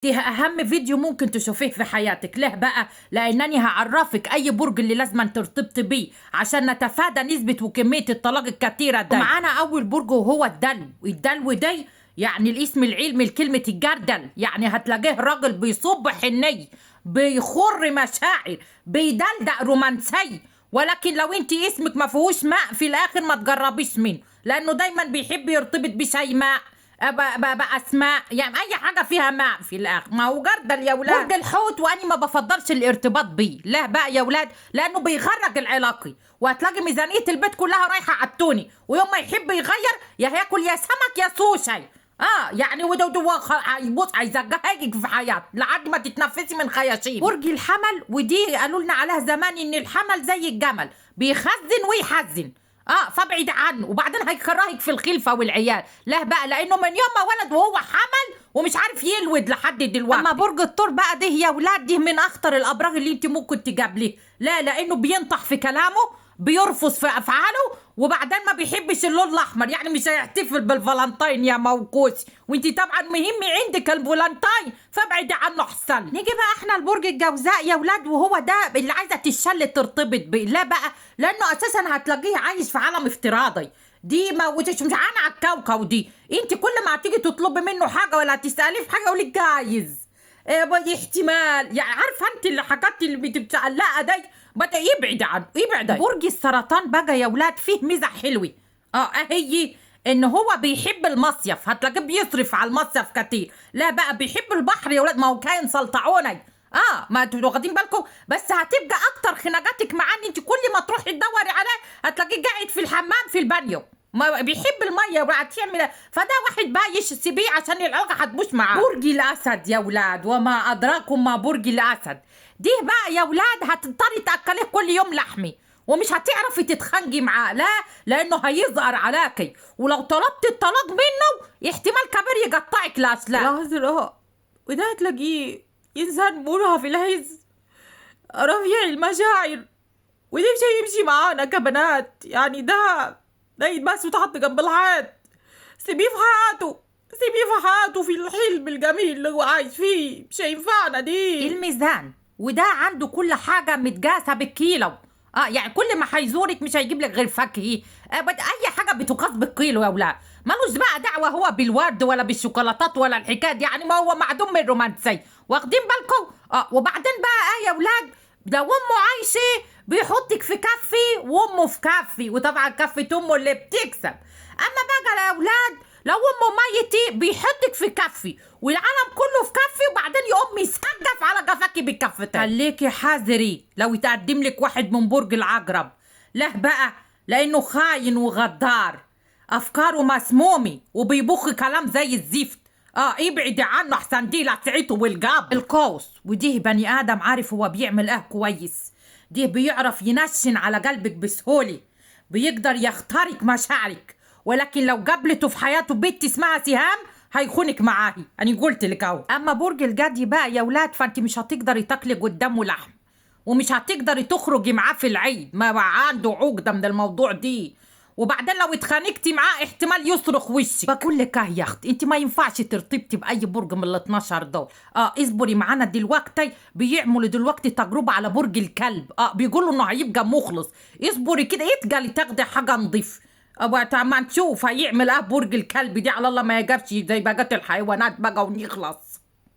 ده أهم فيديو ممكن تشوفيه في حياتك. ليه بقى؟ لأنني هعرفك أي برج اللي لازم ترتبط بيه عشان نتفادى نسبة وكمية الطلاق الكتيرة ده. معانا أول برج وهو الدلو. الدلو ده يعني الاسم العلمي لكلمة الجردل، يعني هتلاقيه راجل بيصب حني، بيخر مشاعر، بيدلدق رومانسي. ولكن لو انت اسمك ما فيهوش ماء في الآخر ما تجربيش منه، لأنه دايما بيحب يرتبط بشيماء، بأسماء، يعني أي حاجة فيها ماء في الآخر. ما هو جردل يا ولاد. برج الحوت وأني ما بفضلش الارتباط بيه. لا بقى يا ولاد، لأنه بيغرق العلاقة، وهتلاقي ميزانية البيت كلها رايحة على التوني، ويوم ما يحب يغير يا هياكل يا سمك يا سوشي. يعني بص هيزجهجك في حياتك لحد ما تتنفسي من خياشيم. برج الحمل، ودي قالوا لنا عليها زمان ان الحمل زي الجمل بيخزن ويحزن، فابعد عنه، وبعدين هيكرهك في الخلفه والعيال. لا بقى، لانه من يوم ما ولد وهو حمل ومش عارف يلود لحد دلوقتي. اما برج الثور بقى ده يا ولاد، ده من اخطر الابراج اللي انت ممكن تجابليه. لا، لانه بينطح في كلامه، بيرفض في افعاله، وبعدين ما بيحبش اللون الاحمر، يعني مش هيحتفل بالفالنتين يا موكوسي، وانت طبعا مهم عندك الفالنتين، فابعدي عنه احسن. نيجي بقى احنا لبرج الجوزاء يا ولاد، وهو ده اللي عايزه تشل ترتبط بيه. لا بقى، لانه اساسا هتلاقيه عايش في عالم افتراضي، دي ما مش عانى على الكوكب. دي انت كل ما تيجي تطلبي منه حاجه ولا تساليه في حاجه يقول لك جايز، احتمال، يعني عارفه انت الحاجات اللي بتتعلقها دي، بدأ يبعد عنه، يبعد. برج السرطان بقى يا ولاد فيه ميزه حلوه، هي ان هو بيحب المصيف، هتلاقيه بيصرف على المصيف كتير. لا بقى، بيحب البحر يا ولاد، ما هو كاين سلطعوني، ما انتوا واخدين بالكم. بس هتبقى اكتر خناقاتك معاه ان انت كل ما تروحي تدوري عليه هتلاقيه قاعد في الحمام في البانيو، ما بيحب الميه وهتعمل، فده واحد بايش سيبيه عشان العلاقه هتبوش معاه. برج الاسد يا ولاد، وما ادراكم ما برج الاسد. دي بقى يا ولاد هتضطري تاكليه كل يوم لحمي، ومش هتعرفي تتخانقي معاه، لا، لانه هيظهر عليكي، ولو طلبت الطلاق منه احتمال كبير يقطعك لاسلاك. العذراء، وده تلاقيه انسان مرهف الهز، رفيع المشاعر، وده مش هيمشي معانا كبنات، يعني ده يتباس وتحط جنب الحيط. سيبيه في حياته، سيبيه في حياته، في الحلم الجميل اللي هو عايش فيه، مش هينفعنا دي. الميزان، وده عنده كل حاجة متقاسة بالكيلو، يعني كل ما هيزورك مش هيجيب لك غير فاكهة، اي حاجة بتقاس بالكيلو يا ولاد. ملوش بقى دعوة هو بالورد ولا بالشوكولاتات ولا الحكاية دي، يعني ما هو معدوم من الرومانسية، واخدين بالكم. وبعدين بقى يا ولاد، لو امه عايشة بيحطك في كفي وامه في كفي، وطبعا كفة امه اللي بتكسب. اما بقى يا ولاد، لو امه ميتة بيحطك في كفي والعالم كله في كفي، وبعدين يقوم يسقف على قفاكي بالكفتين. خليكي حذري لو يتقدم لك واحد من برج العقرب. له بقى، لانه خاين وغدار، افكاره مسمومه، وبيبخ كلام زي الزفت. ابعدي عنه احسن دي لسعته والجاب. القوس، وديه بني ادم عارف هو بيعمل كويس، ديه بيعرف ينشن على قلبك بسهوله، بيقدر يخترق مشاعرك، ولكن لو قابلته في حياته بنت اسمها سهام هيخونك معاهي، انا قلت لك اهو. اما برج الجدي بقى يا ولاد، فانت مش هتقدري تاكلي قدامه لحم، ومش هتقدري تخرجي معاه في العيد، ما بقى عنده عقده من الموضوع دي، وبعدين لو اتخانقتي معاه احتمال يصرخ وشك. بقول لك يا اختي، انت ما ينفعش ترتبطي باي برج من ال 12 دول. اصبري معانا دلوقتي، بيعملوا دلوقتي تجربه على برج الكلب، بيقولوا انه هيبقى مخلص. اصبري كده، اتقلي تاخدي حاجه نضيف، ما نشوف هيعمل برج الكلب دي، على الله ما يجابش زي بقيه الحيوانات بقى ونخلص.